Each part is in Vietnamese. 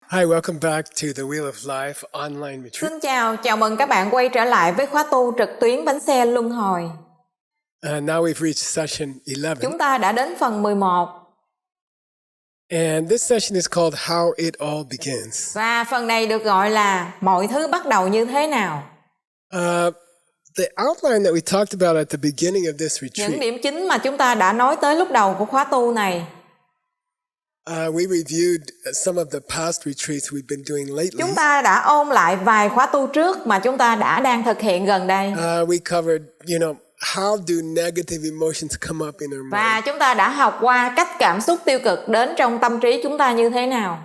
Hi, welcome back to the Wheel of Life online retreat. Xin chào mừng các bạn quay trở lại với khóa tu trực tuyến bánh xe luân hồi. Now we've reached session 11. Chúng ta đã đến phần 11. And this session is called How It All Begins. Và phần này được gọi là mọi thứ bắt đầu như thế nào. The outline that we talked about at the beginning of this Những retreat, điểm chính mà chúng ta đã nói tới lúc đầu của khóa tu này. we reviewed some of the past retreats we've been doing lately. Chúng ta đã ôn lại vài khóa tu trước mà chúng ta đang thực hiện gần đây. We covered, how do negative emotions come up in our mind? Và chúng ta đã học qua cách cảm xúc tiêu cực đến trong tâm trí chúng ta như thế nào.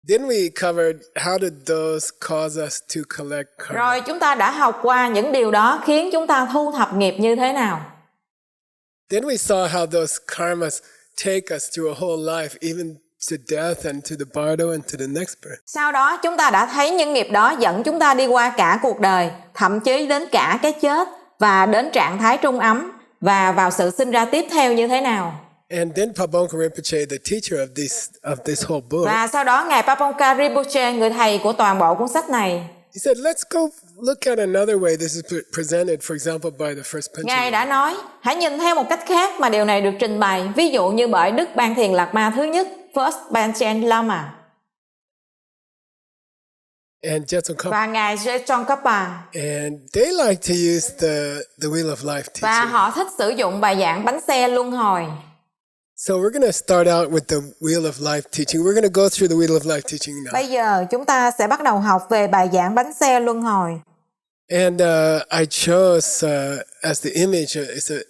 Then we covered how did those cause us to collect karma. Rồi chúng ta đã học qua những điều đó khiến chúng ta thu thập nghiệp như thế nào. Then we saw how those karmas take us through a whole life, even to death and to the bardo and to the next birth. Sau đó chúng ta đã thấy những nghiệp đó dẫn chúng ta đi qua cả cuộc đời, thậm chí đến cả cái chết và đến trạng thái trung ấm và vào sự sinh ra tiếp theo như thế nào. And then Pabonka Rinpoche, the teacher of this whole book, Và sau đó Ngài Pabonka Rinpoche, người thầy của toàn bộ cuốn sách này, he said, let's go look at another way this is presented, for example, by the first Panchen Ngài Lama. đã nói, hãy nhìn theo một cách khác mà điều này được trình bày, ví dụ như bởi Đức Ban Thiền Lạc Ma thứ nhất, First Panchen Lama, And Jetsun Kapa. và Ngài Tsongkhapa. And they like to use the Wheel of Life Và teaching. họ thích sử dụng bài giảng bánh xe luân hồi. So we're going to start out with the Wheel of Life teaching. We're going to go through the Wheel of Life teaching now. Bây giờ chúng ta sẽ bắt đầu học về bài giảng bánh xe luân hồi. And I chose as the image,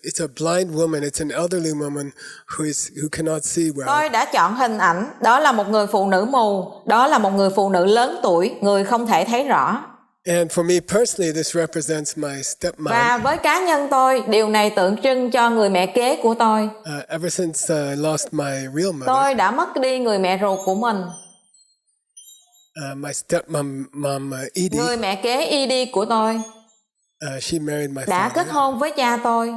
it's a blind woman. It's an elderly woman who cannot see well. Tôi đã chọn hình ảnh, đó là một người phụ nữ mù, đó là một người phụ nữ lớn tuổi, người không thể thấy rõ. And for me personally, this represents my stepmom. Và với cá nhân tôi, điều này tượng trưng cho người mẹ kế của tôi. Ever since I lost my real mother, Tôi đã mất đi người mẹ ruột của mình. my stepmom, Edie, Người mẹ kế Edie của tôi she married my đã father. kết hôn với cha tôi.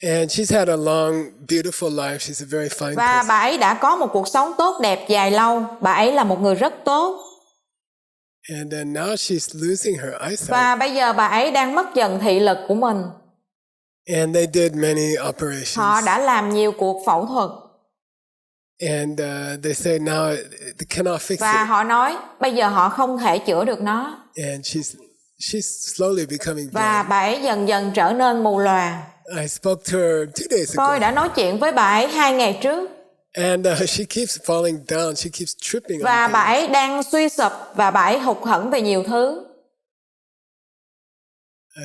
And she's had a long, beautiful life. She's a very fine Và person. bà ấy đã có một cuộc sống tốt đẹp dài lâu. Bà ấy là một người rất tốt. And then now she's losing her eyesight. Và bây giờ bà ấy đang mất dần thị lực của mình. And they did many operations. Họ đã làm nhiều cuộc phẫu thuật. And they say now they cannot fix Và it. họ nói bây giờ họ không thể chữa được nó. And she's slowly becoming Và blind. bà ấy dần dần trở nên mù lòa. I spoke to her 2 days Tôi ago. đã nói chuyện với bà ấy 2 ngày trước. And she keeps falling down. She keeps tripping on Và bà things. ấy đang suy sụp và bà ấy hụt hẫng về nhiều thứ.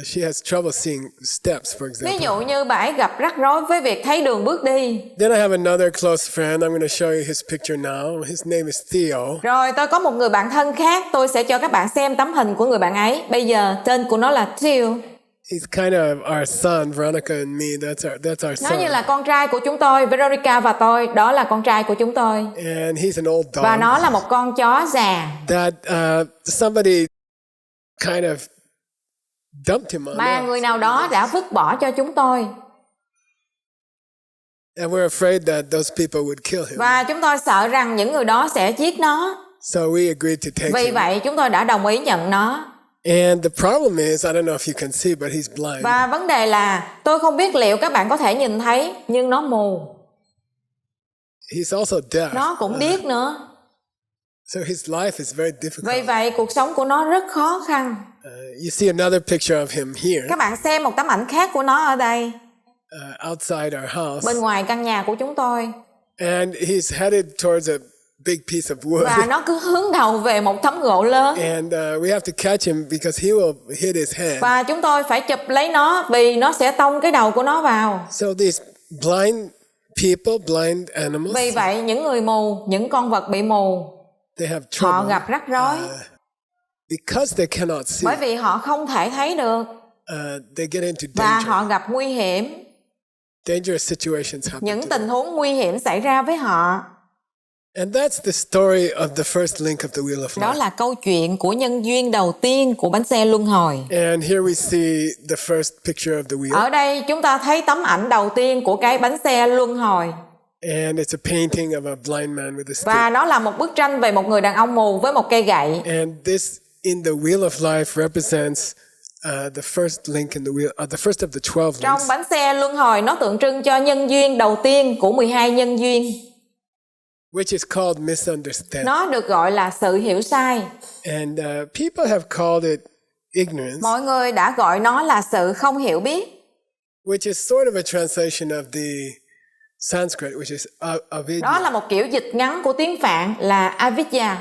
She has trouble seeing steps, for Ví example. dụ như bà ấy gặp rắc rối với việc thấy đường bước đi. Then I have another close friend. I'm going to show you his picture now. His name is Theo. Rồi tôi có một người bạn thân khác, tôi sẽ cho các bạn xem tấm hình của người bạn ấy. Bây giờ tên của nó là Theo. He's kind of our son, Veronica and me. That's our Nó son. như là con trai của chúng tôi, Veronica và tôi, đó là con trai của chúng tôi. And he's an old Và dog nó là một con chó già that somebody kind of dumped him on mà us. người nào đó đã vứt bỏ cho chúng tôi. And we're afraid that those people would kill him. Và chúng tôi sợ rằng những người đó sẽ giết nó. So we agreed to take Vì him. vậy chúng tôi đã đồng ý nhận nó. And the problem is, I don't know if you can see, but he's blind. Và vấn đề là tôi không biết liệu các bạn có thể nhìn thấy, nhưng nó mù. He's also deaf. Nó cũng điếc nữa. So his life is very difficult. Vì vậy cuộc sống của nó rất khó khăn. You see another picture of him here, Các bạn xem một tấm ảnh khác của nó ở đây, outside our house. bên ngoài căn nhà của chúng tôi. And he's headed towards a big piece of wood. Và nó cứ hướng đầu về một tấm gỗ lớn. And we have to catch him because he will hit his head. Và chúng tôi phải chụp lấy nó vì nó sẽ tông cái đầu của nó vào. So these blind people, blind animals, Vì vậy những người mù, những con vật bị mù, they have họ trouble gặp rắc rối. because they cannot see. Bởi vì họ không thể thấy được. They get into Và danger. họ gặp nguy hiểm. Dangerous situations happen. Những to tình huống nguy hiểm xảy ra với họ. them. And that's the story of the first link of the Wheel of Đó Life. là câu chuyện của nhân duyên đầu tiên của bánh xe luân hồi. And here we see the first picture of the wheel. Ở đây chúng ta thấy tấm ảnh đầu tiên của cái bánh xe luân hồi. And it's a painting of a blind man with a stick. Và nó là một bức tranh về một người đàn ông mù với một cây gậy. And this, in the wheel of life, represents the first link in the wheel, the first of the 12 Trong links. bánh xe luân hồi nó tượng trưng cho nhân duyên đầu tiên của 12 nhân duyên. Which is called misunderstanding. Nó được gọi là sự hiểu sai. And people have called it ignorance, Mọi người đã gọi nó là sự không hiểu biết. which is sort of a translation of the Sanskrit, which is Đó avidya, là một kiểu dịch ngắn của tiếng Phạn là avidya.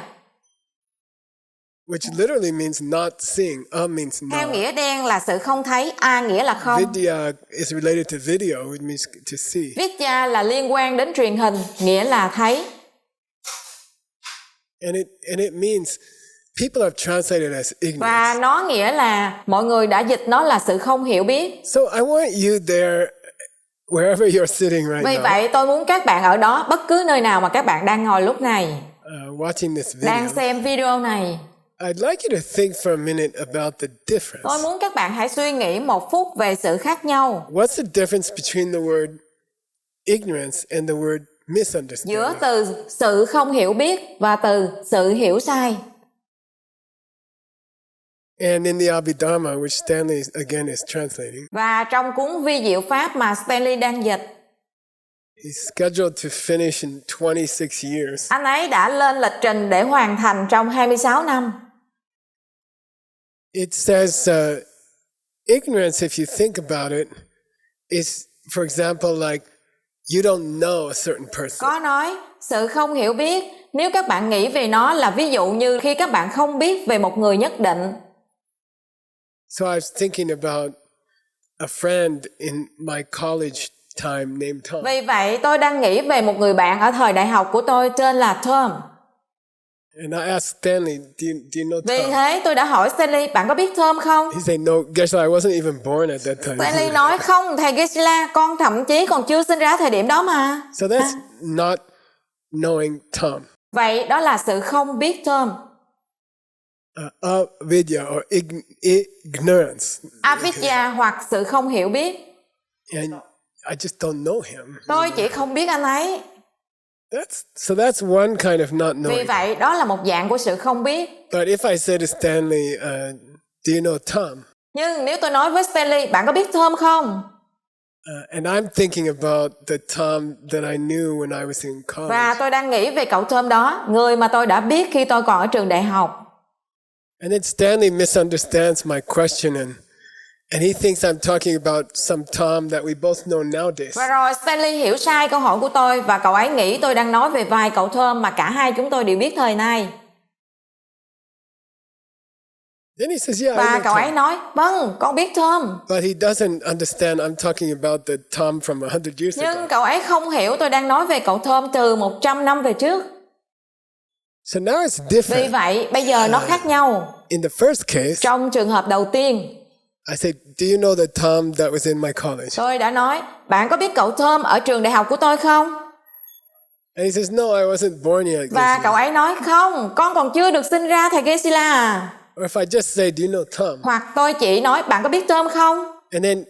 which literally means not seeing. Means Theo not. nghĩa đen là sự không thấy, a nghĩa là không. Vidya is related to video, which means to see. Vidya là liên quan đến truyền hình, nghĩa là thấy. And it means people have translated as ignorance. Và nó nghĩa là mọi người đã dịch nó là sự không hiểu biết. So I want you there, wherever you're sitting right Vì now, vậy tôi muốn các bạn ở đó, bất cứ nơi nào mà các bạn đang ngồi lúc này, watching this đang video. xem video này. I'd like you to think for a minute about the Tôi difference. muốn các bạn hãy suy nghĩ một phút về sự khác nhau What's the difference between the word ignorance and the word giữa misunderstanding? từ sự không hiểu biết và từ sự hiểu sai. And in the Abhidharma, which Stanley again is translating, Và trong cuốn Vi Diệu Pháp mà Stanley đang dịch, he's scheduled to finish in 26 years. anh ấy đã lên lịch trình để hoàn thành trong 26 năm. It says ignorance, if you think about it, is, for example, like you don't know a certain person. Có nói sự không hiểu biết, nếu các bạn nghĩ về nó là ví dụ như khi các bạn không biết về một người nhất định. So I was thinking about a friend in my college time named Tom. Vì vậy tôi đang nghĩ về một người bạn ở thời đại học của tôi tên là Tom. And I asked Stanley, do you know Vì Tom? thế tôi đã hỏi Stanley, bạn có biết Tom không? He said, no, Geshe, I wasn't even born at that time. Stanley nói không, thầy Geshe-la, con thậm chí còn chưa sinh ra thời điểm đó mà. So that's not knowing Tom. Vậy đó là sự không biết Tom. Avidya or ignorance. Avidya hoặc sự không hiểu biết. And I just don't know him. Tôi chỉ không biết anh ấy. That's one kind of not Vì knowing. vậy đó là một dạng của sự không biết. But if I say to Stanley, do you know Tom? Nhưng nếu tôi nói với Stanley, bạn có biết Tom không? And I'm thinking about the Tom that I knew when I was in college. Và tôi đang nghĩ về cậu Tom đó, người mà tôi đã biết khi tôi còn ở trường đại học. And then Stanley misunderstands my question and he thinks I'm talking about some Tom that we both know nowadays. Và rồi Stanley hiểu sai câu hỏi của tôi và cậu ấy nghĩ tôi đang nói về vài cậu Tom mà cả hai chúng tôi đều biết thời nay. Then he says, yeah, I Và know cậu ấy Tom. nói, vâng, con biết Tom. But he doesn't understand I'm talking about the Tom from 100 years ago. Nhưng cậu ấy không hiểu tôi đang nói về cậu Tom từ 100 năm về trước. So now it's Vì different. vậy bây giờ nó khác nhau. In the first case, Trong trường hợp đầu tiên, I said, do you know the Tom that was in my college? tôi đã nói, bạn có biết cậu Tom ở trường đại học của tôi không? And he says, no, I wasn't born yet. Và Geshe. cậu ấy nói, không, con còn chưa được sinh ra thầy Geshe-la à. Or if I just say, do you know Tom? Hoặc tôi chỉ nói, bạn có biết Tom không? And then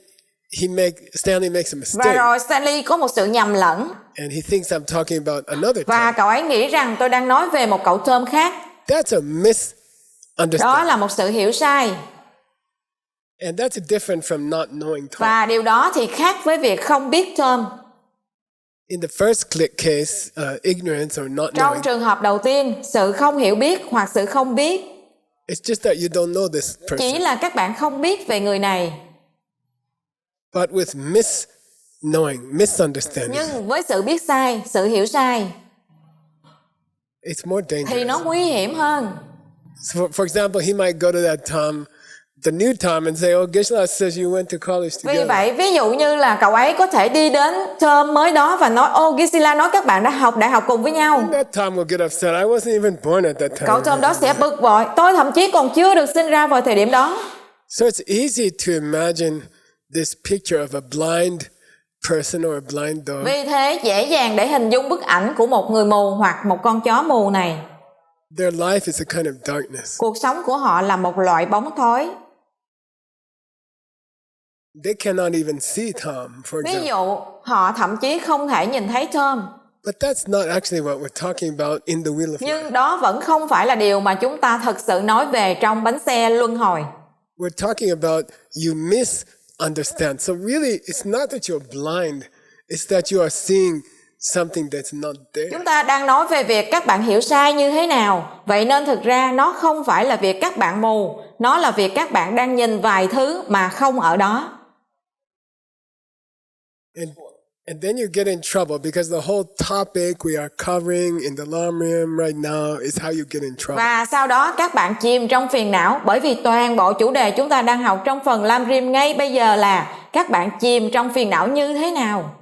Stanley makes a Và mistake. rồi Stanley có một sự nhầm lẫn. And he thinks I'm talking about another Và Tom. cậu ấy nghĩ rằng tôi đang nói về một cậu Tom khác. That's a Đó misunderstanding. là một sự hiểu sai. And that's different from not knowing Tom. Và điều đó thì khác với việc không biết Tom. In the first case, ignorance or not Trong knowing, trường hợp đầu tiên, sự không hiểu biết hoặc sự không biết, it's just that you don't know this chỉ person. là các bạn không biết về người này. But with misunderstanding, Nhưng với sự biết sai, sự hiểu sai, it's more thì dangerous. nó nguy hiểm hơn. So for example, he might go to that Tom, the new Tom, and say, "Oh, Geshe-la says you went to college Vì together." vậy, ví dụ như là cậu ấy có thể đi đến Tom mới đó và nói, ô, Geshe-la nói các bạn đã học đại học cùng với nhau. That Tom will get upset. I wasn't even born at that time. Cậu Tom đó sẽ bực bội, tôi thậm chí còn chưa được sinh ra vào thời điểm đó. So it's easy to imagine this picture of a blind person or a blind dog Vì thế, dễ dàng để hình dung bức ảnh của một người mù hoặc một con chó mù này. Their life is a kind of darkness. Cuộc sống của họ là một loại bóng tối. They cannot even see Tom, for Ví example. dụ, họ thậm chí không thể nhìn thấy Tom. But that's not actually what we're talking about in the wheel of life. Nhưng đó vẫn không phải là điều mà chúng ta thực sự nói về trong bánh xe luân hồi. We're talking about you misunderstand. So really, it's not that you're blind. It's that you are seeing something that's not there. Chúng ta đang nói về việc các bạn hiểu sai như thế nào. Vậy nên thực ra nó không phải là việc các bạn mù. Nó là việc các bạn đang nhìn vài thứ mà không ở đó. And then you get in trouble because the whole topic we are covering in the Lamrim right now is how you get in trouble. Và sau đó các bạn chìm trong phiền não bởi vì toàn bộ chủ đề chúng ta đang học trong phần Lamrim ngay bây giờ là các bạn chìm trong phiền não như thế nào.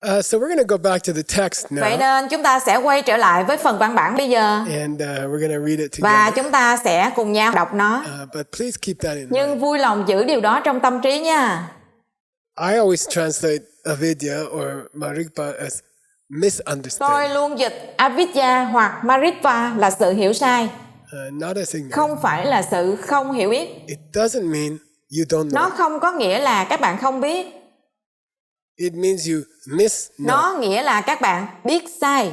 So we're going to go back to the text now. Vậy nên chúng ta sẽ quay trở lại với phần văn bản bây giờ. And we're going to read it Và together. chúng ta sẽ cùng nhau đọc nó. But please keep that in Nhưng mind. vui lòng giữ điều đó trong tâm trí nha. I always translate avidya or marikpa as Tôi misunderstanding, luôn dịch avidya hoặc maritva là sự hiểu sai, not as ignorance. không phải là sự không hiểu biết. It doesn't mean you don't know. Nó không có nghĩa là các bạn không biết. It means you miss know. Nó nghĩa là các bạn biết sai.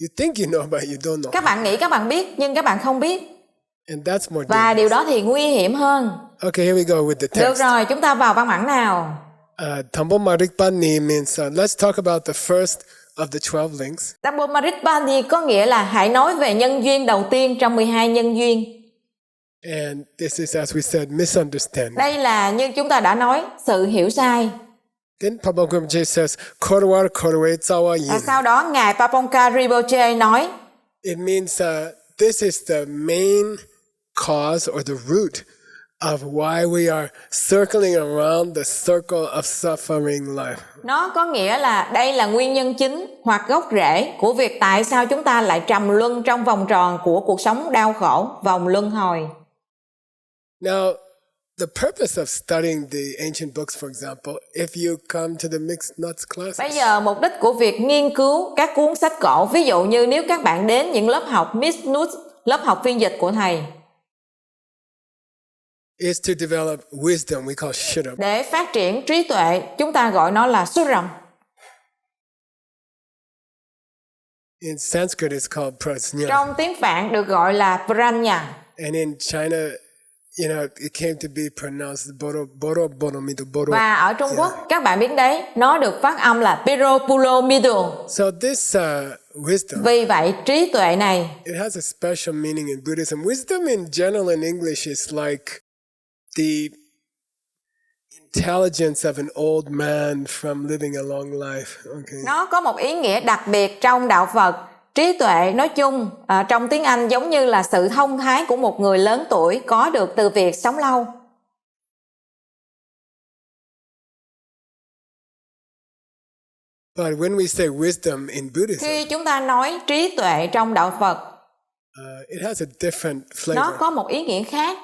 You think you know, but you don't know. Các bạn nghĩ các bạn biết nhưng các bạn không biết. And that's more Và dangerous. điều đó thì nguy hiểm hơn. Okay, here we go with the Được text. rồi, chúng ta vào văn bản nào. Tambo marikpani means let's talk about the first of the 12 links. Tambo Maritpani có nghĩa là hãy nói về nhân duyên đầu tiên trong 12 nhân duyên. And this is, as we said, misunderstanding. Đây là như chúng ta đã nói, sự hiểu sai. Then Pablo Grimje says, Korwar korwe tsawa Và yin. sau đó Ngài Paponka Rinpoche nói, It means this is the main cause or the root of why we are circling around the circle of suffering life. nó có nghĩa là đây là nguyên nhân chính hoặc gốc rễ của việc tại sao chúng ta lại trầm luân trong vòng tròn của cuộc sống đau khổ, vòng luân hồi. Now, the purpose of studying the ancient books, for example, if you come to the mixed nuts classes, Bây giờ mục đích của việc nghiên cứu các cuốn sách cổ, ví dụ như nếu các bạn đến những lớp học Mixed Nuts, lớp học phiên dịch của thầy, is to develop wisdom we call shira. để phát triển trí tuệ, chúng ta gọi nó là Suram. In Sanskrit, it's called prajna. Trong tiếng Phạn được gọi là Pranya. And in China, it came to be pronounced boro boro bonomido boro. Và ở Trung Quốc, các bạn biết đấy, nó được phát âm là Piropulomido. So this wisdom, Vì vậy, trí tuệ này, it has a special meaning in Buddhism. Wisdom in general in English is like the intelligence of an old man from living a long life. Okay. nó có một ý nghĩa đặc biệt trong đạo Phật. Trí tuệ nói chung, trong tiếng Anh giống như là sự thông thái của một người lớn tuổi có được từ việc sống lâu. But when we say wisdom in Buddhism, Khi chúng ta nói trí tuệ trong đạo Phật, it has a different nó flavor. có một ý nghĩa khác.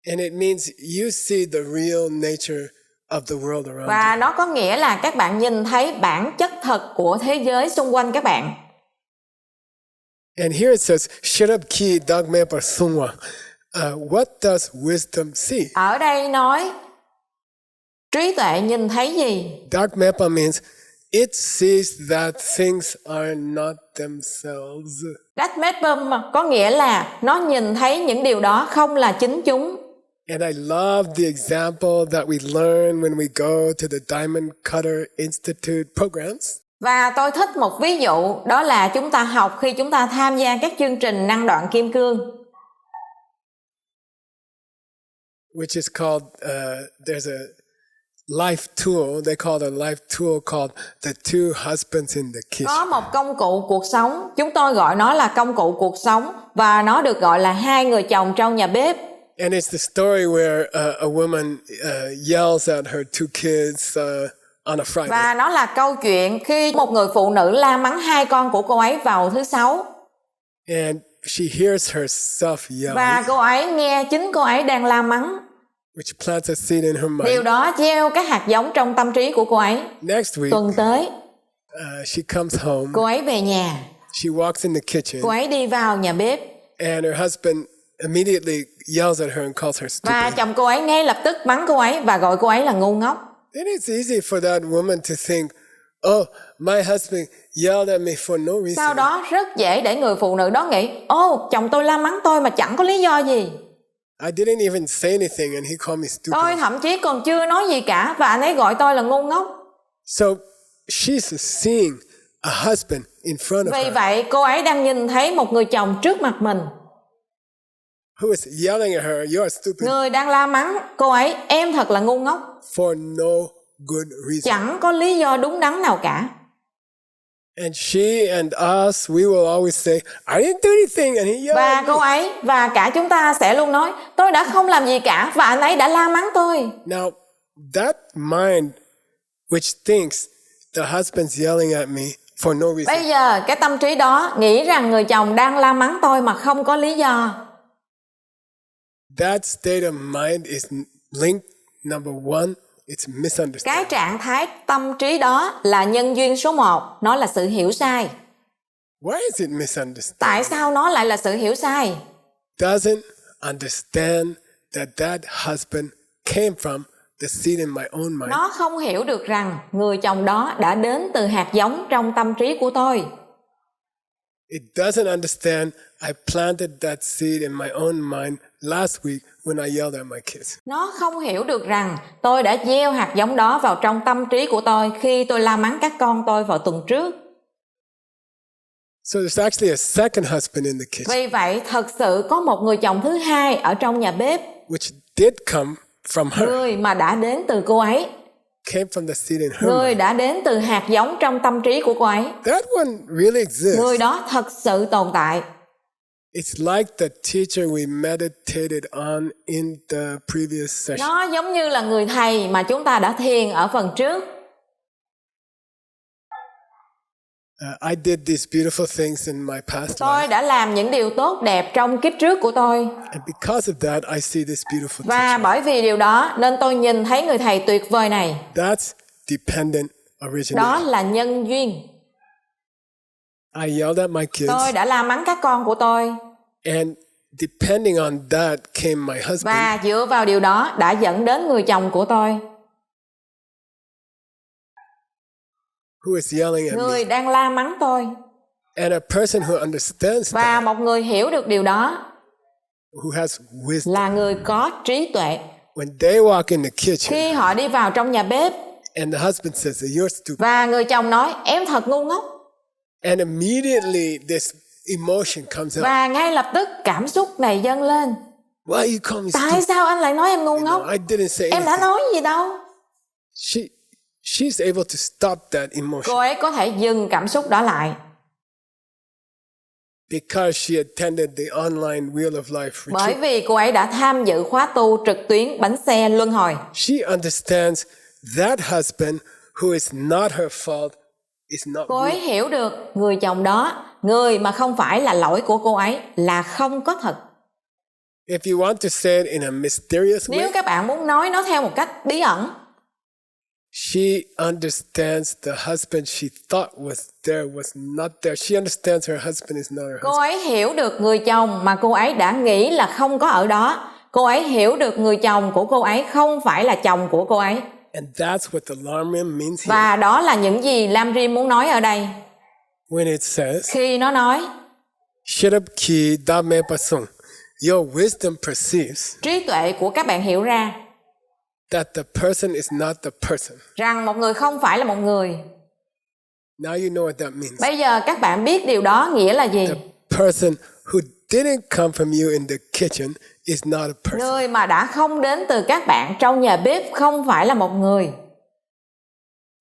And it means you see the real nature of the world around you. Và nó có nghĩa là các bạn nhìn thấy bản chất thật của thế giới xung quanh các bạn. And here it says, Shirab ki dagme par sungwa. What does wisdom see? Ở đây nói, trí tuệ nhìn thấy gì? Dagmepa means it sees that things are not themselves. That Medbum có nghĩa là nó nhìn thấy những điều đó không là chính chúng. And I love the example that we learn when we go to the Diamond Cutter Institute programs. Và tôi thích một ví dụ, đó là chúng ta học khi chúng ta tham gia các chương trình năng đoạn kim cương. Which is called, there's a life tool, they call it a life tool called The Two Husbands in the Kitchen. Có một công cụ cuộc sống, chúng tôi gọi nó là công cụ cuộc sống, và nó được gọi là hai người chồng trong nhà bếp. And it's the story where a woman yells at her two kids on a Friday. Và nó là câu chuyện khi một người phụ nữ la mắng hai con của cô ấy vào thứ Sáu. And she hears herself yelling, Và cô ấy nghe chính cô ấy đang la mắng. which plants a seed in her Điều mind. đó gieo các hạt giống trong tâm trí của cô ấy. Next week, Tuần tới, she comes home, cô ấy về nhà, she walks in the kitchen, cô ấy đi vào nhà bếp. and her husband immediately yells at her and calls her Và stupid. chồng cô ấy ngay lập tức mắng cô ấy và gọi cô ấy là ngu ngốc. then it's easy for that woman to think, oh, my husband yelled at me for no reason. Sau đó rất dễ để người phụ nữ đó nghĩ, chồng tôi la mắng tôi mà chẳng có lý do gì. I didn't even say anything and he called me stupid. Tôi thậm chí còn chưa nói gì cả và anh ấy gọi tôi là ngu ngốc. So she's seeing a husband in front of Vì her vậy cô ấy đang nhìn thấy một người chồng trước mặt mình. who is yelling at her, you're stupid, Người đang la mắng cô ấy, em thật là ngu ngốc. for no good reason. Chẳng có lý do đúng đắn nào cả. And she and us, we will always say, I didn't do anything and he yelled Và at me. cô ấy và cả chúng ta sẽ luôn nói, tôi đã không làm gì cả và anh ấy đã la mắng tôi. Now, that mind which thinks the husband's yelling at me for no reason, Bây giờ cái tâm trí đó nghĩ rằng người chồng đang la mắng tôi mà không có lý do. that state of mind is linked, number one, it's Cái misunderstanding. trạng thái tâm trí đó là nhân duyên số 1, nó là sự hiểu sai. Why is it misunderstood? Tại sao nó lại là sự hiểu sai? Doesn't understand that husband came from the seed in my own mind. Nó không hiểu được rằng người chồng đó đã đến từ hạt giống trong tâm trí của tôi. It doesn't understand I planted that seed in my own mind last week when I yelled at my kids. Nó không hiểu được rằng tôi đã gieo hạt giống đó vào trong tâm trí của tôi khi tôi la mắng các con tôi vào tuần trước. So there's actually a second husband in the kitchen, Vì vậy, thật sự có một người chồng thứ hai ở trong nhà bếp, which did come from her, người mà đã đến từ cô ấy, came from the seed in her người mind. đã đến từ hạt giống trong tâm trí của cô ấy. That one really exists. Người đó thật sự tồn tại. It's like the teacher we meditated on in the previous session. Nó giống như là người thầy mà chúng ta đã thiền ở phần trước. I did these beautiful things in my past Tôi life, đã làm những điều tốt đẹp trong kiếp trước của tôi. and because of that, I see this beautiful Và teacher. bởi vì điều đó nên tôi nhìn thấy người thầy tuyệt vời này. That's dependent Đó origination. là nhân duyên. I yelled at my kids, Tôi đã la mắng các con của tôi. and depending on that came my husband, Và dựa vào điều đó đã dẫn đến người chồng của tôi. who is yelling at me, Người đang la mắng tôi. and a person who understands Và that, một người hiểu được điều đó who has wisdom. là người có trí tuệ. When they walk in the kitchen, Khi họ đi vào trong nhà bếp and the husband says, you're stupid, và người chồng nói em thật ngu ngốc, and immediately this emotion comes out. và ngay lập tức cảm xúc này dâng lên. Why you call me Tại stupid? sao anh lại nói em ngu ngốc? I didn't say Em đã anything. nói gì đâu. She's able to stop that emotion Cô ấy có thể dừng cảm xúc đó lại because she attended the online Wheel of Life bởi retreat. vì cô ấy đã tham dự khóa tu trực tuyến bánh xe luân hồi. She understands that husband who is not her fault is not Cô ấy real. hiểu được người chồng đó, người mà không phải là lỗi của cô ấy, là không có thật. If you want to say it in a mysterious Nếu way, các bạn muốn nói nó theo một cách bí ẩn, she understands the husband she thought was there was not there. She understands her husband is not her cô husband. ấy hiểu được người chồng mà cô ấy đã nghĩ là không có ở đó. Cô ấy hiểu được người chồng của cô ấy không phải là chồng của cô ấy. And that's what the Lamrim means here Và đó là những gì Lam Rim muốn nói ở đây. when it says, Khi nó nói, Shirab ki dame pasung. Your wisdom perceives trí tuệ của các bạn hiểu ra that the person is not the person. rằng một người không phải là một người. Now you know what that means. Bây giờ các bạn biết điều đó nghĩa là gì? The person who didn't come from you in the kitchen is not a person. Người mà đã không đến từ các bạn trong nhà bếp không phải là một người.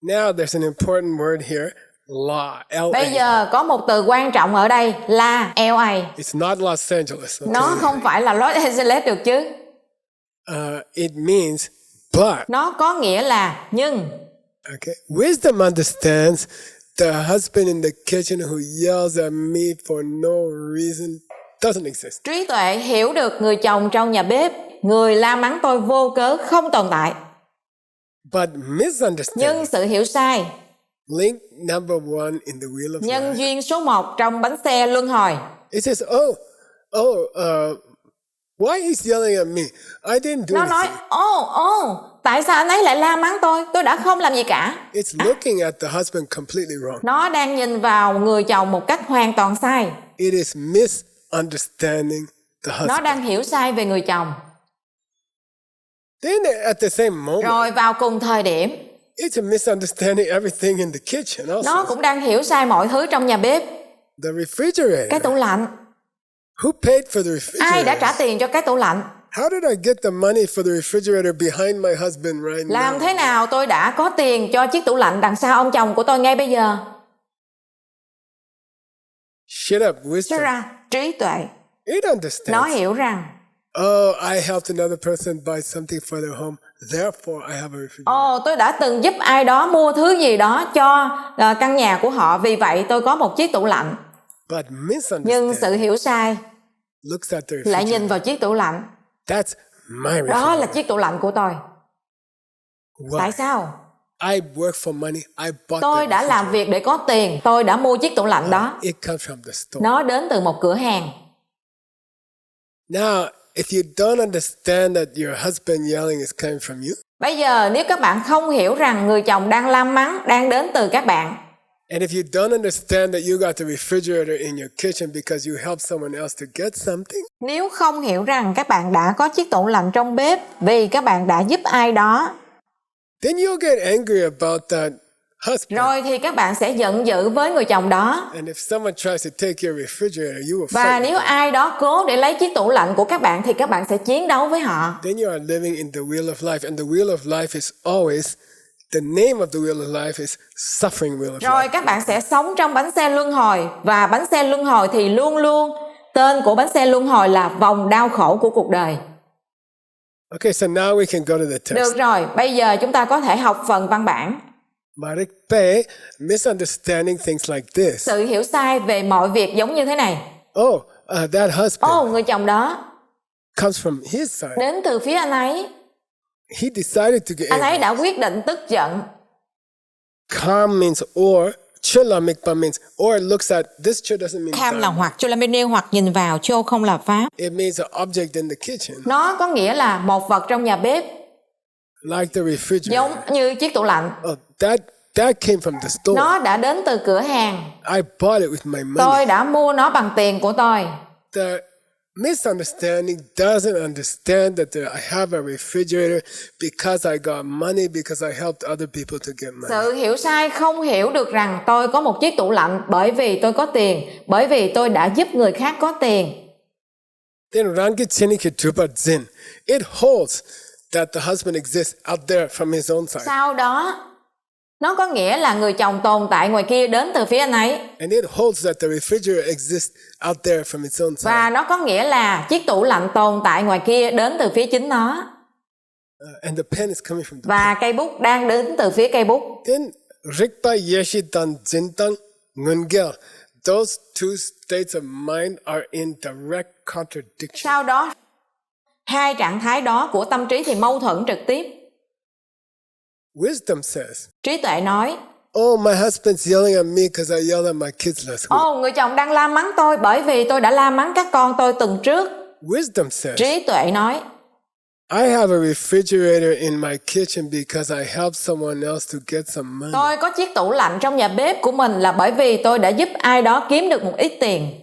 Now there's an important word here, law, Bây L-A. giờ có một từ quan trọng ở đây là LA. It's not Los Angeles. Okay? Nó không phải là Los Angeles được chứ. It means but. Nó có nghĩa là nhưng. Okay. Wisdom understands the husband in the kitchen who yells at me for no reason doesn't exist. Trí tuệ hiểu được người chồng trong nhà bếp, người la mắng tôi vô cớ không tồn tại. But misunderstanding. Nhưng sự hiểu sai, Link number one in the Wheel of nhân Life. duyên số 1 trong bánh xe luân hồi. It says, Why he's yelling at me? I didn't do Nó nói, anything. tại sao anh ấy lại la mắng tôi đã không làm gì cả. It's looking at the husband completely wrong. Nó đang nhìn vào người chồng một cách hoàn toàn sai. It is misunderstanding the Nó husband. đang hiểu sai về người chồng. Then at the same moment, Rồi vào cùng thời điểm, it's a misunderstanding everything in the kitchen also. nó cũng đang hiểu sai mọi thứ trong nhà bếp. The refrigerator. Cái tủ lạnh, Who paid for the refrigerator? ai đã trả tiền cho cái tủ lạnh? How did I get the money for the refrigerator behind my husband right Làm now? thế nào tôi đã có tiền cho chiếc tủ lạnh đằng sau ông chồng của tôi ngay bây giờ? Shut up, Nói wisdom. ra, trí tuệ. It Nó understands. hiểu rằng, I helped another person buy something for their home, therefore I have a refrigerator. tôi đã từng giúp ai đó mua thứ gì đó cho căn nhà của họ, vì vậy tôi có một chiếc tủ lạnh. But Nhưng misunderstanding sự hiểu sai looks at the lại nhìn refrigerator. vào chiếc tủ lạnh. That's my Đó refrigerator. là chiếc tủ lạnh của tôi. Tại Why? sao? I work for money. I bought Tôi that đã làm việc để có tiền. Tôi đã mua chiếc tủ lạnh đó. It comes from the store. Nó đến từ một cửa hàng. Now, if you don't understand that your husband yelling is coming from you, Bây giờ nếu các bạn không hiểu rằng người chồng đang la mắng đang đến từ các bạn, and if you don't understand that you got the refrigerator in your kitchen because you helped someone else to get something, nếu không hiểu rằng các bạn đã có chiếc tủ lạnh trong bếp vì các bạn đã giúp ai đó, then you'll get angry about that husband. rồi thì các bạn sẽ giận dữ với người chồng đó. And if someone tries to take your refrigerator, you will Và fight. nếu ai đó cố để lấy chiếc tủ lạnh của các bạn thì các bạn sẽ chiến đấu với họ. Then you are living in the wheel of life, and the wheel of life is always, the name of the wheel of life is suffering wheel of Rồi life. các bạn sẽ sống trong bánh xe luân hồi, và bánh xe luân hồi thì luôn luôn tên của bánh xe luân hồi là vòng đau khổ của cuộc đời. Okay, so now we can go to the text. Được rồi, bây giờ chúng ta có thể học phần văn bản. Marikpe, misunderstanding things like this. Sự hiểu sai về mọi việc giống như thế này. That husband Người chồng đó comes from his side. đến từ phía anh ấy. He decided to get Anh ấy angry. đã quyết định tức giận. Calm means or, cholamikpa means or looks at, this cho doesn't mean Kham là dharma. hoặc, cholamene hoặc nhìn vào, chô không là pháp. It means an object in the kitchen, Nó có nghĩa là một vật trong nhà bếp, like the refrigerator. giống như chiếc tủ lạnh. That came from the store. Nó đã đến từ cửa hàng. I bought it with my money. Tôi đã mua nó bằng tiền của tôi. The misunderstanding doesn't understand that I have a refrigerator because I got money, because I helped other people to get money. Sự hiểu sai không hiểu được rằng tôi có một chiếc tủ lạnh bởi vì tôi có tiền, bởi vì tôi đã giúp người khác có tiền. Then Rangit Chenike Drupa Zin, it holds that the husband exists out there from his own side. Sau đó, nó có nghĩa là người chồng tồn tại ngoài kia đến từ phía anh ấy. And it holds that the refrigerator exists out there from its own side. Và nó có nghĩa là chiếc tủ lạnh tồn tại ngoài kia đến từ phía chính nó. And the pen is coming from the Và cây bút đang đến từ phía cây bút. Then Rikpa Yeshitan Jintang Ngungel, those two states of mind are in direct contradiction. Sau đó, hai trạng thái đó của tâm trí thì mâu thuẫn trực tiếp. Wisdom says, Trí tuệ nói, my husband's yelling at me because I yelled at my kids last week. người chồng đang la mắng tôi bởi vì tôi đã la mắng các con tôi tuần trước. Wisdom says, Trí tuệ nói, I have a refrigerator in my kitchen because I helped someone else to get some money. tôi có chiếc tủ lạnh trong nhà bếp của mình là bởi vì tôi đã giúp ai đó kiếm được một ít tiền.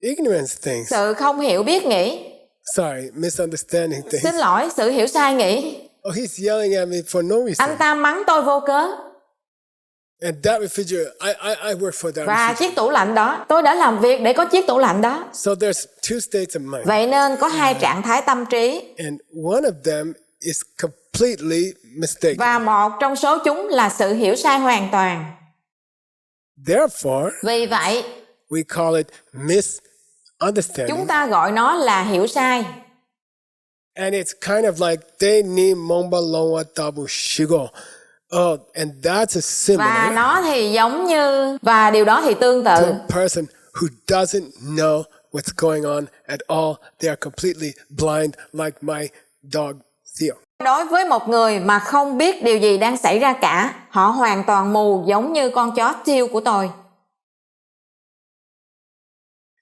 Ignorance things. Sự không hiểu biết nghĩ. Sorry, misunderstanding things. Xin lỗi, sự hiểu sai nghĩ. He's yelling at me for no reason. Anh ta mắng tôi vô cớ. And that refrigerator, I work for that Và refrigerator. chiếc tủ lạnh đó, tôi đã làm việc để có chiếc tủ lạnh đó. So there's two states of mind. Vậy nên có hai trạng thái tâm trí. And one of them is completely mistaken. Và một trong số chúng là sự hiểu sai hoàn toàn. Therefore, Vì vậy, we call it misunderstanding. chúng ta gọi nó là hiểu sai. And it's kind of like they ni momba longwa tabu shigo. And that's a Và similar nó thì giống như, và điều đó thì tương to tự. a person who doesn't know what's going on at all. They are completely blind like my dog Theo. Đối với một người mà không biết điều gì đang xảy ra cả, họ hoàn toàn mù giống như con chó Theo của tôi.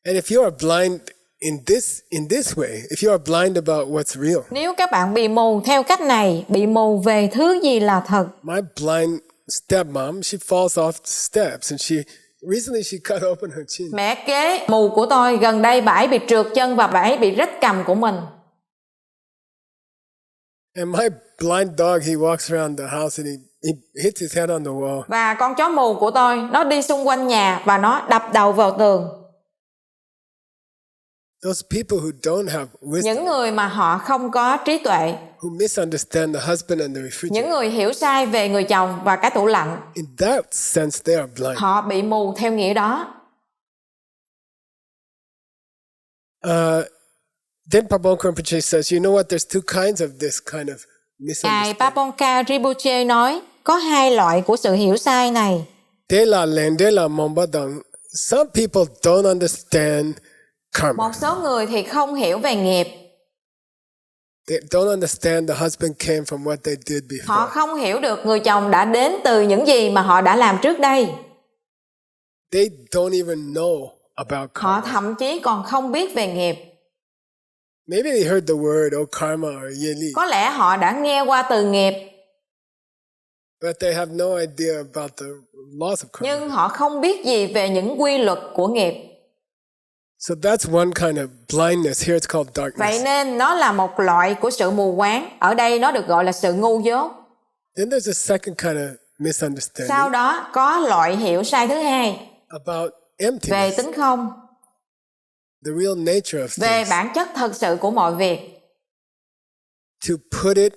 And if you are blind in this way, if you are blind about what's real, Nếu các bạn bị mù theo cách này, bị mù về thứ gì là thật. my blind stepmom, she falls off steps, and recently she cut open her chin. Mẹ kế mù của tôi gần đây bà ấy bị trượt chân và bà ấy bị rách cằm của mình. And my blind dog, he walks around the house and he hits his head on the wall. Và con chó mù của tôi, nó đi xung quanh nhà và nó đập đầu vào tường. Those people who don't have wisdom, Những người mà họ không có trí tuệ, who misunderstand the husband and the refrigerator, những người hiểu sai về người chồng và cái tủ lạnh, in that sense they are blind. họ bị mù theo nghĩa đó. Then Pabonka Rinpoche says, you know what, there's two kinds of this kind of Ngài misunderstanding. Paponka Rinpoche nói, có hai loại của sự hiểu sai này. De la len, de la mombadang. Some people don't understand karma. Một số người thì không hiểu về nghiệp. They don't understand the husband came from what they did Họ before. không hiểu được người chồng đã đến từ những gì mà họ đã làm trước đây. They don't even know about Họ karma. thậm chí còn không biết về nghiệp. Maybe they heard the word, oh, karma or yeli, Có lẽ họ đã nghe qua từ nghiệp, but they have no idea about the laws of karma. nhưng họ không biết gì về những quy luật của nghiệp. So that's one kind of blindness. Here it's called Vậy darkness. nên nó là một loại của sự mù quáng. Ở đây nó được gọi là sự ngu dốt. Then there's a second kind of misunderstanding Sau đó có loại hiểu sai thứ hai about về emptiness, tính không, the real nature of về things. bản chất thật sự của mọi việc. To put it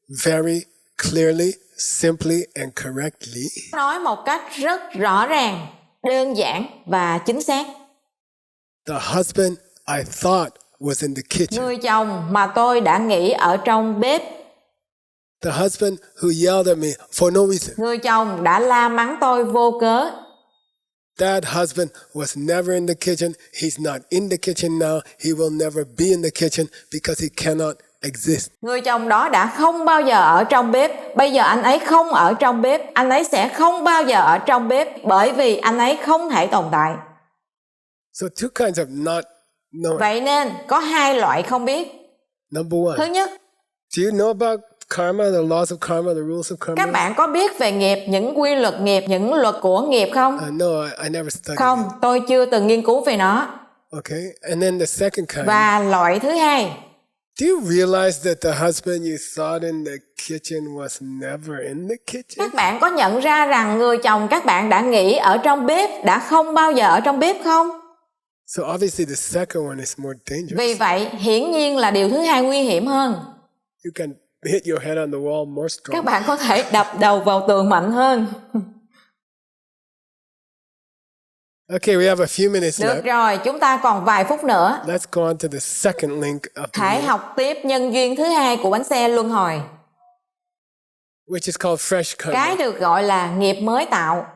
very clearly, simply, and correctly, Nói một cách rất rõ ràng, đơn giản và chính xác. the husband I thought was in the kitchen, Người chồng mà tôi đã nghĩ ở trong bếp, the husband who yelled at me for no reason, người chồng đã la mắng tôi vô cớ. that husband was never in the kitchen. He's not in the kitchen now. He will never be in the kitchen because he cannot exist. Người chồng đó đã không bao giờ ở trong bếp. Bây giờ anh ấy không ở trong bếp. Anh ấy sẽ không bao giờ ở trong bếp bởi vì anh ấy không thể tồn tại. So two kinds of not knowing. Vậy nên có hai loại không biết. Number one, Thứ nhất, do you know about karma, the laws of karma, the rules of karma? các bạn có biết về nghiệp, những quy luật nghiệp, những luật của nghiệp không? No, I never studied Không, tôi chưa từng nghiên cứu về nó. it. Okay, and then the second kind. Và loại thứ hai, Do you realize that the husband you thought in the kitchen was never in the kitchen? các bạn có nhận ra rằng người chồng các bạn đã nghĩ ở trong bếp đã không bao giờ ở trong bếp không? So obviously the second one is more dangerous. Vì vậy, hiển nhiên là điều thứ hai nguy hiểm hơn. You can hit your head on the wall more strong. Các bạn có thể đập đầu vào tường mạnh hơn. Okay, we have a few minutes Được left. rồi, chúng ta còn vài phút nữa. Let's go on to the second link of the Hãy wheel, học tiếp nhân duyên thứ hai của bánh xe luân hồi. which is called fresh Cái karma. được gọi là nghiệp mới tạo.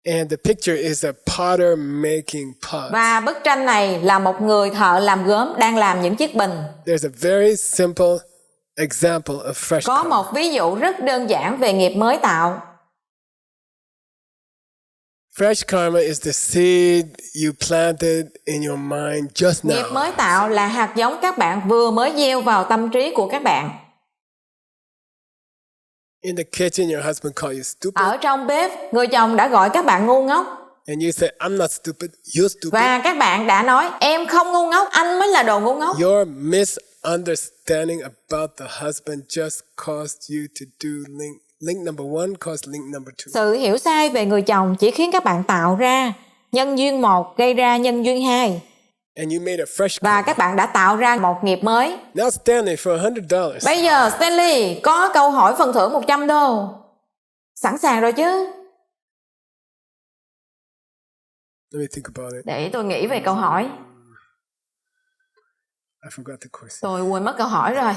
And the picture is a potter making pots. Và bức tranh này là một người thợ làm gốm đang làm những chiếc bình. There's a very simple example of fresh Có karma. một ví dụ rất đơn giản về nghiệp mới tạo. Fresh karma is the seed you planted in your mind just Nghiệp now. mới tạo là hạt giống các bạn vừa mới gieo vào tâm trí của các bạn. In the kitchen, your husband called you stupid. Ở trong bếp, người chồng đã gọi các bạn ngu ngốc. And you say, I'm not stupid, you're stupid. Và các bạn đã nói, em không ngu ngốc, anh mới là đồ ngu ngốc. Your misunderstanding about the husband just caused you to do link number one caused link number two. Sự hiểu sai về người chồng chỉ khiến các bạn tạo ra nhân duyên 1 gây ra nhân duyên 2. And you made a fresh Và karma. các bạn đã tạo ra một nghiệp mới. Now Stanley, for $100. Bây giờ Stanley có câu hỏi phần thưởng $100. Sẵn sàng rồi chứ? Let me think about it. Để tôi nghĩ về câu hỏi. I forgot the question. Tôi quên mất câu hỏi rồi.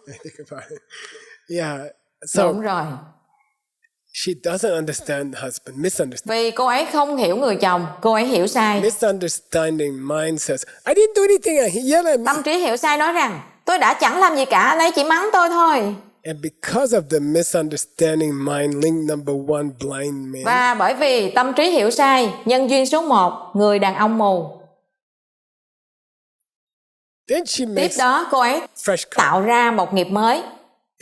Let me think about it. Yeah. So Đúng rồi. she doesn't understand the husband, misunderstand. Vì cô ấy không hiểu người chồng, cô ấy hiểu sai. Misunderstanding mind says, I didn't do anything. He yelled at me. Tâm trí hiểu sai nói rằng, tôi đã chẳng làm gì cả, anh ấy chỉ mắng tôi thôi. And because of the misunderstanding mind, link number one, blind man, Và bởi vì tâm trí hiểu sai, nhân duyên số 1, người đàn ông mù. Then she Tiếp makes đó cô ấy fresh karma. tạo ra một nghiệp mới.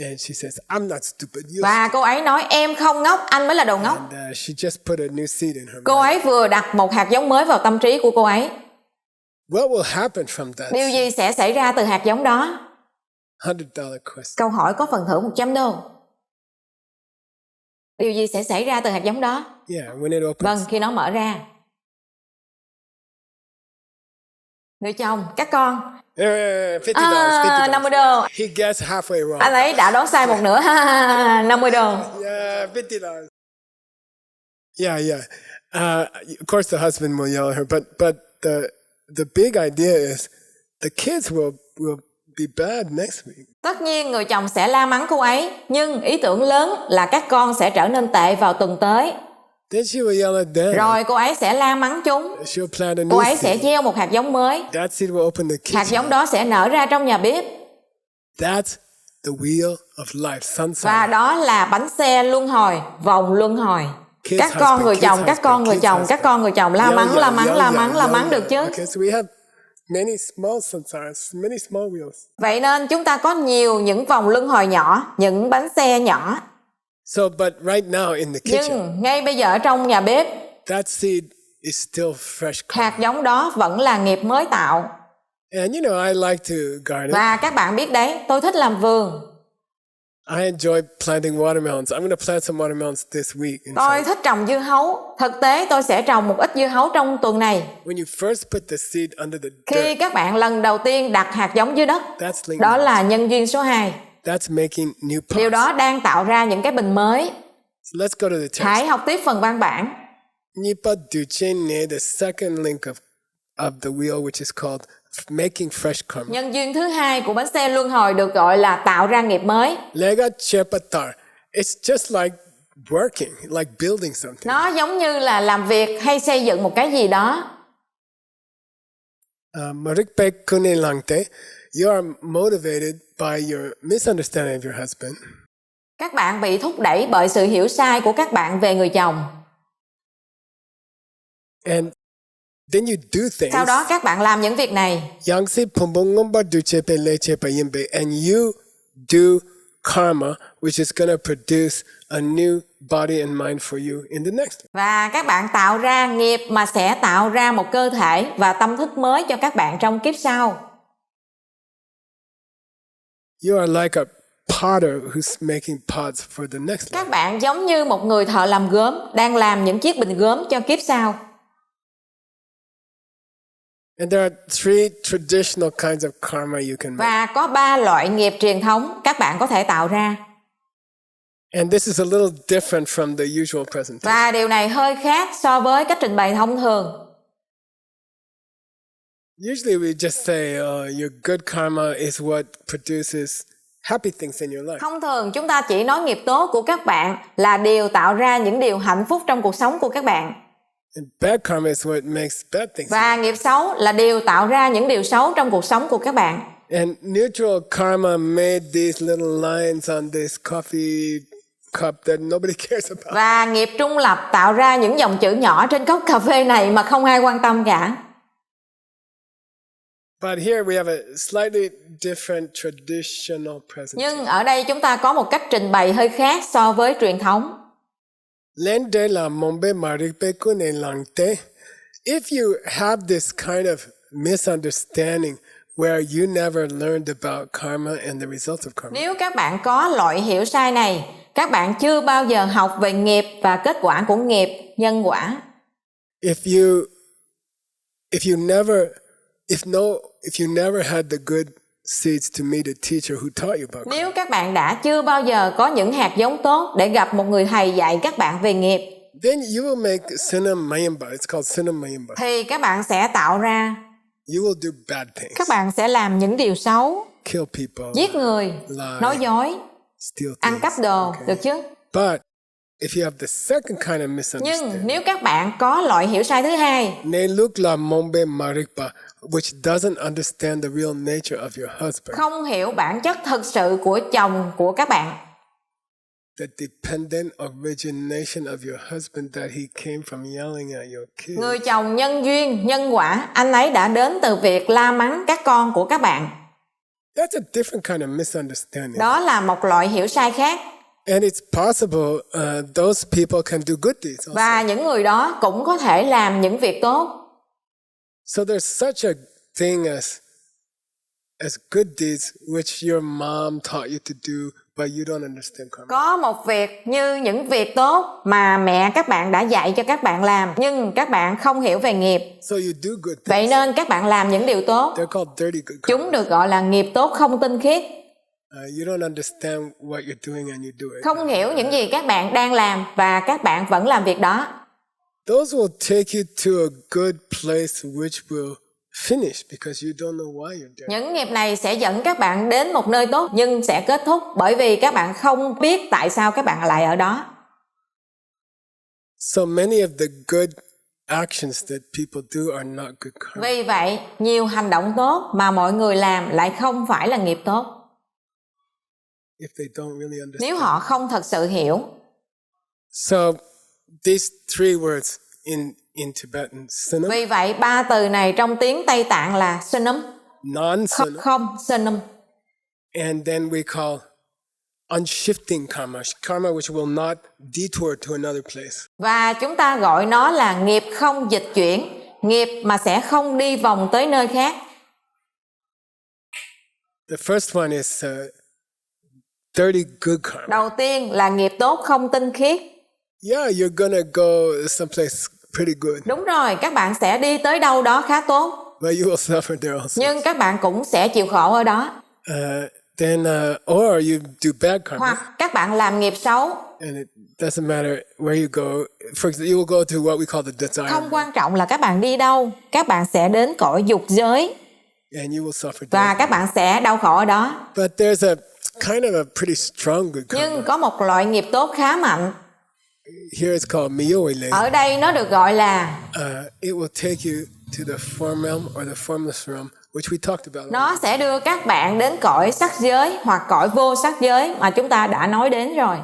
And she says, I'm not stupid. You're Và cô ấy nói em không ngốc, anh mới là đồ ngốc. And she just put a new seed in her Cô mind. ấy vừa đặt một hạt giống mới vào tâm trí của cô ấy. What will happen from that? Điều gì sẽ xảy ra từ hạt giống đó? $100 question. Câu hỏi có phần thưởng $100. Điều gì sẽ xảy ra từ hạt giống đó? Yeah, when it opens. Vâng, khi nó mở ra. Người chồng, các con. $50, $50. $50. He gets halfway wrong. Anh ấy đã đoán sai một nửa. $50. Yeah, $50. Yeah, yeah. Of course, the husband will yell at her, but the big idea is the kids will be bad next week. Tất nhiên người chồng sẽ la mắng cô ấy, nhưng ý tưởng lớn là các con sẽ trở nên tệ vào tuần tới. Then she will yell at them. Rồi cô ấy sẽ la mắng chúng. She'll plant a Cô new ấy sẽ seed. gieo một hạt giống mới. That seed will open the Hạt kitchen. giống đó sẽ nở ra trong nhà bếp. That's the wheel of life. Samsara. Và đó là bánh xe luân hồi, vòng luân hồi. Kids, Các con người husband, chồng, kids, các con husband, người kids, chồng, husband. các con người chồng la Yeah, mắng, yeah, la mắng, yeah, la yeah, mắng, la yeah, mắng được yeah. chứ. Okay, so we have many small samsaras, many small wheels. Vậy nên chúng ta có nhiều những vòng luân hồi nhỏ, những bánh xe nhỏ. So, but right now in the kitchen, Nhưng ngay bây giờ ở trong nhà bếp, that seed is still fresh. hạt giống đó vẫn là nghiệp mới tạo. And you know, I like to garden. Và các bạn biết đấy, tôi thích làm vườn. I enjoy planting watermelons. I'm going to plant some watermelons this week. In Tôi fact. thích trồng dưa hấu. Thực tế tôi sẽ trồng một ít dưa hấu trong tuần này. When you first put the seed under the Khi dirt, các bạn lần đầu tiên đặt hạt giống dưới đất, that's linking. đó là nhân duyên số 2. That's making new pots. Điều đó đang tạo ra những cái bình mới. So let's go to the text. Hãy học tiếp phần văn bản. Nipa duchenne, the second link of the wheel, which is called making fresh karma. Nhân duyên thứ 2 của bánh xe luân hồi được gọi là tạo ra nghiệp mới. Lega chepatar. It's just like working, like building something. Nó giống như là làm việc hay xây dựng một cái gì đó. Marikpe kune langte. You are motivated by your misunderstanding of your husband. Các bạn bị thúc đẩy bởi sự hiểu sai của các bạn về người chồng. And then you do things. Sau đó các bạn làm những việc này. Yangsi pombongomba duchepe lechepe yimbe, and you do karma, which is going to produce a new body and mind for you in the next. Và các bạn tạo ra nghiệp mà sẽ tạo ra một cơ thể và tâm thức mới cho các bạn trong kiếp sau. You are like a potter who's making pots for the next life. Các bạn giống như một người thợ làm gốm đang làm những chiếc bình gốm cho kiếp sau. And there are 3 traditional kinds of karma you can make. Và có 3 loại nghiệp truyền thống các bạn có thể tạo ra. And this is a little different from the usual presentation. Và điều này hơi khác so với cách trình bày thông thường. Usually we just say, your good karma is what produces happy things in your life. Thông thường chúng ta chỉ nói nghiệp tốt của các bạn là điều tạo ra những điều hạnh phúc trong cuộc sống của các bạn. And bad karma is what makes bad things. Và nghiệp xấu là điều tạo ra những điều xấu trong cuộc sống của các bạn. And neutral karma made these little lines on this coffee cup that nobody cares about. Và nghiệp trung lập tạo ra những dòng chữ nhỏ trên cốc cà phê này mà không ai quan tâm cả. But here we have a slightly different traditional presentation. Nhưng ở đây chúng ta có một cách trình bày hơi khác so với truyền thống. Lende la mombe marikpe kune langte. If you have this kind of misunderstanding where you never learned about karma and the results of karma, Nếu các bạn có loại hiểu sai này, các bạn chưa bao giờ học về nghiệp và kết quả của nghiệp, nhân quả. if you never had the good seeds to meet a teacher who taught you about karma, Nếu các bạn đã chưa bao giờ có những hạt giống tốt để gặp một người thầy dạy các bạn về nghiệp, then you will make sinam mayamba. It's called sinam mayamba. thì các bạn sẽ tạo ra, You will do bad things. các bạn sẽ làm những điều xấu, Kill people, giết người, lie, nói dối, steal ăn things. cắp đồ, Okay. được chứ? But if you have the second kind of Nhưng misunderstanding, nếu các bạn có loại hiểu sai thứ hai, Nelukla mombe marikpa, which doesn't understand the real nature of your husband, không hiểu bản chất thực sự của chồng của các bạn, the dependent origination of your husband that he came from yelling at your kids. Người chồng nhân duyên, nhân quả, anh ấy đã đến từ việc la mắng các con của các bạn. That's a different kind of misunderstanding. Đó là một loại hiểu sai khác. And it's possible those people can do good deeds also. Và những người đó cũng có thể làm những việc tốt. So there's such a thing as good deeds which your mom taught you to do, but you don't understand karma. Có một việc như những việc tốt mà mẹ các bạn đã dạy cho các bạn làm, nhưng các bạn không hiểu về nghiệp. So you do good things. Vậy nên các bạn làm những điều tốt. They're called dirty good karma. Chúng được gọi là nghiệp tốt không tinh khiết. You don't understand what you're doing and you do it. Không hiểu những gì các bạn đang làm và các bạn vẫn làm việc đó. Those will take you to a good place which will finish because you don't know why you're there. Những nghiệp này sẽ dẫn các bạn đến một nơi tốt nhưng sẽ kết thúc bởi vì các bạn không biết tại sao các bạn lại ở đó. So many of the good actions that people do are not good karma. Vì vậy, nhiều hành động tốt mà mọi người làm lại không phải là nghiệp tốt. If they don't really understand. Nếu họ không thật sự hiểu. So these three words in Tibetan, sunam, Vì vậy, ba từ này trong tiếng Tây Tạng là sunam, non-sunam, không sunam. and then we call unshifting karma, karma which will not detour to another place. Và chúng ta gọi nó là nghiệp không dịch chuyển, nghiệp mà sẽ không đi vòng tới nơi khác. The first one is dirty good karma. Đầu tiên là nghiệp tốt không tinh khiết. Yeah, you're gonna go someplace pretty good, Đúng rồi, các bạn sẽ đi tới đâu đó khá tốt, but you will suffer there also. nhưng các bạn cũng sẽ chịu khổ ở đó. Then, or you do bad karma, Hoặc các bạn làm nghiệp xấu. and it doesn't matter where you go. For example, you will go to what we call the desire, Không quan trọng là các bạn đi đâu, các bạn sẽ đến cõi dục giới and you will suffer there. và các bạn sẽ đau khổ ở đó. But there's a kind of a pretty strong good karma. Nhưng có một loại nghiệp tốt khá mạnh. Here it's called miyoile. Ở đây nó được gọi là It will take you to the form realm or the formless realm, which we talked about. nó sẽ đưa các bạn đến cõi sắc giới hoặc cõi vô sắc giới mà chúng ta đã nói đến rồi.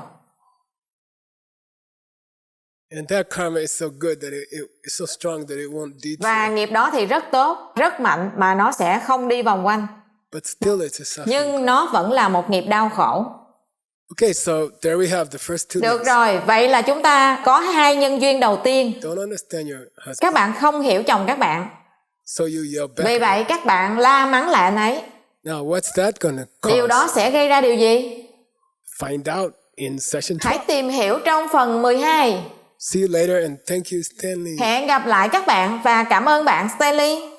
And that karma is so good that it's so strong that it won't detour. Và nghiệp đó thì rất tốt, rất mạnh mà nó sẽ không đi vòng quanh. But still it's a suffering. Nhưng nó vẫn là một nghiệp đau khổ. Okay, so there we have the first two Được links. rồi, vậy là chúng ta có hai nhân duyên đầu tiên. Don't understand your husband. Các bạn không hiểu chồng các bạn. So you yell back. Vì vậy các bạn la mắng lại anh ấy. Now what's that gonna cause? Điều đó sẽ gây ra điều gì? Find out in session 2. Hãy tìm hiểu trong phần 12. See you later and thank you, Stanley. Hẹn gặp lại các bạn và cảm ơn bạn Stanley.